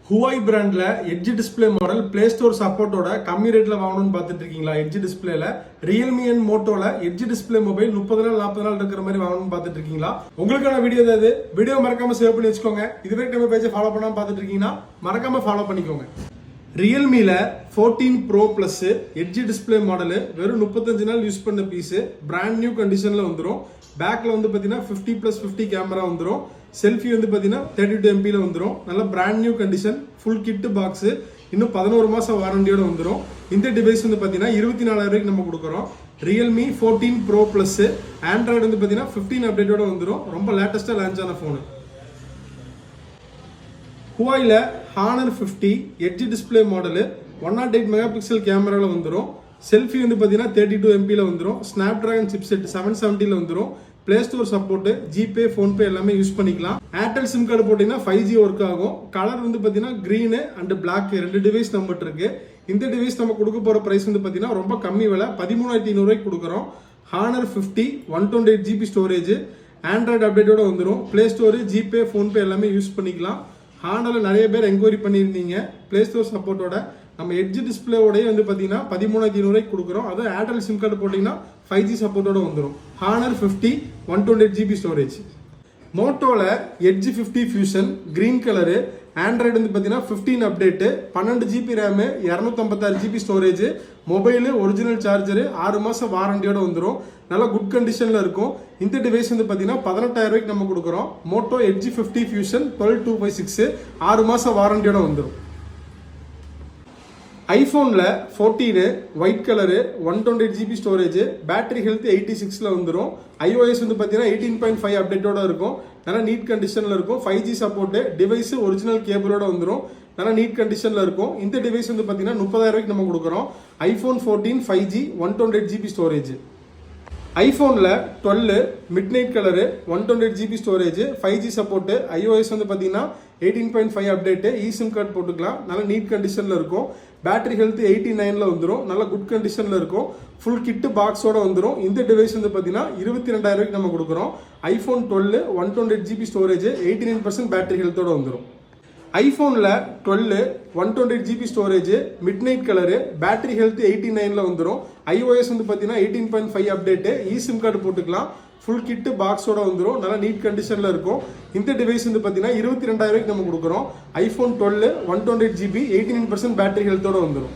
Huawei பிராண்ட்ல edge display model play store சப்போர்ட்டோட கம்மி ரேட்ல வாங்கணும்னு பார்த்துட்டு இருக்கீங்களா? எட்ஜ் டிஸ்ப்ளேல Realme and Motoல எட்ஜ் டிஸ்ப்ளே மொபைல் 30 நாள் 40 நாள் இருக்கிற மாதிரி வாங்கணும்னு பார்த்துட்டு இருக்கீங்களா? உங்களுக்கான வீடியோ இது. வீடியோ மறக்காம சேவ் பண்ணி வச்சுக்கோங்க. இதுவரை நம்ம பேஜை ஃபாலோ பண்ணாம பார்த்துட்டு இருக்கீங்கன்னா மறக்காம ஃபாலோ பண்ணிக்கோங்க. Realmeல 14 Pro Plus edge display model வெறும் 35 நாள் யூஸ் பண்ண பீஸ் பிராண்ட் நியூ கண்டிஷன்ல வந்துரும். பேக்ல வந்து பாத்தீங்கன்னா 50+50 கேமரா வந்துரும். செல்ஃபி வந்து பாத்தீங்கன்னா 32 MP ல வந்துரும். நல்ல brand new condition, full kit box, இன்னும் 11 மாசம் வாரண்டியோட வந்துரும். இந்த டிவைஸ் வந்து பாத்தீங்கன்னா 24,000 ரூபாய்க்கு நம்ம கொடுக்குறோம். Realme 14 Pro Plus Android வந்து பாத்தீங்கன்னா 15 அப்டேட்டோட வந்துரும். ரொம்ப லேட்டஸ்டா லான்ச் ஆன போன். Huaweiல Honor 50 edge display model 108 mega pixel கேமரால வந்துரும். செல்ஃபி வந்து பாத்தீங்கன்னா 32 MP ல வந்துரும். ஸ்னாப்டிராகன் சிப்செட் 770 ல வந்துரும். Play store support, GPay, PhonePe எல்லாமே யூஸ் பண்ணிக்கலாம். ஏர்டெல் சிம் கார்டு போட்டீங்கன்னா 5G ஒர்க் ஆகும். கலர் வந்து பாத்தீங்கன்னா கிரீன் அண்ட் பிளாக் ரெண்டு டிவைஸ் நம்மகிட்ட இருக்கு. இந்த டிவைஸ் நம்ம கொடுக்க போற பிரைஸ் வந்து பாத்தீங்கன்னா ரொம்ப கம்மி விலை, 13,500 ரூபாய்க்கு கொடுக்குறோம். Honor 50 128 GB ஸ்டோரேஜ், ஆண்ட்ராய்டு அப்டேட்டோட வந்துடும். பிளே ஸ்டோர், ஜிபே, போன்பே எல்லாமே யூஸ் பண்ணிக்கலாம். ஹானர்ல நிறைய பேர் என்கொயரி பண்ணியிருந்தீங்க. பிளே ஸ்டோர் சப்போர்ட்டோட நம்ம எட்ஜ் டிஸ்பிளேவோடய வந்து பார்த்தீங்கன்னா 13,500 ரூபாய்க்கு கொடுக்குறோம். அது ஏர்டெல் சிம் கார்டு போட்டிங்கன்னா 5G சப்போர்ட்டோட வந்துடும். Honor 50 128 GB storage. மோட்டோல edge 50 fusion green colour, android வந்து பார்த்தீங்கன்னா 15 update, 12 GB RAM, 256 GB storage, mobile original charger, 6 மாதம் வாரண்டியோட வந்துடும். நல்லா குட் கண்டிஷனில் இருக்கும். இந்த டிவைஸ் வந்து பார்த்தீங்கன்னா 18,000 ரூபாய்க்கு நம்ம கொடுக்குறோம். மோட்டோ எட்ஜ் 50 ஃபியூஷன் 12256 6 மாதம் வாரண்டியோட வந்துடும். ஐபோன்ல 14 white colour, 128 GB storage, battery health 86ல வந்துடும். iOS வந்து பார்த்தீங்கன்னா 18.5 அப்டேட்டோட இருக்கும். நல்லா நீட் கண்டிஷனில் இருக்கும். 5G சப்போர்ட்டு, டிவைஸ் ஒரிஜினல் கேபிளோட வந்துடும். நல்லா நீட் கண்டிஷனில் இருக்கும். இந்த டிவைஸ் வந்து பார்த்தீங்கன்னா 30,000 ரூபாய்க்கு நம்ம கொடுக்குறோம். iPhone 14 5G 128 GB storage. ஐபோன்ல 12 midnight colour, 128 GB storage, 5G support, iOS வந்து பார்த்தீங்கன்னா 18.5 அப்டேட்டு, சிம் கார்டு போட்டுக்கலாம். நல்ல நீட் கண்டிஷனில் இருக்கும். பேட்டரி ஹெல்த் 89ல வந்துடும். நல்ல குட் கண்டிஷனில் இருக்கும். ஃபுல் கிட்டு பாக்ஸோட வந்துடும். இந்த டிவைஸ் வந்து பார்த்தீங்கன்னா 22,000 ரூபாய்க்கு நம்ம கொடுக்குறோம். iPhone 12 128 GB ஸ்டோரேஜ், 89% பேட்டரி ஹெல்த்தோட வந்துடும். ஐபோன்ல 12 128 GB storage, midnight colour, battery health 89ல வந்துடும். iOS வந்து பார்த்தீங்கன்னா 18.5 அப்டேட்டு, சிம் கார்டு போட்டுக்கலாம். ஃபுல் கிட்டு பாக்ஸோட வந்துடும். நல்லா நீட் கண்டிஷனில் இருக்கும். இந்த டிவைஸ் வந்து பார்த்தீங்கன்னா 22,000 ரூபாய்க்கு நம்ம கொடுக்குறோம். iPhone 12 128 GB 89% பேட்டரி ஹெல்த்தோட வந்துடும்.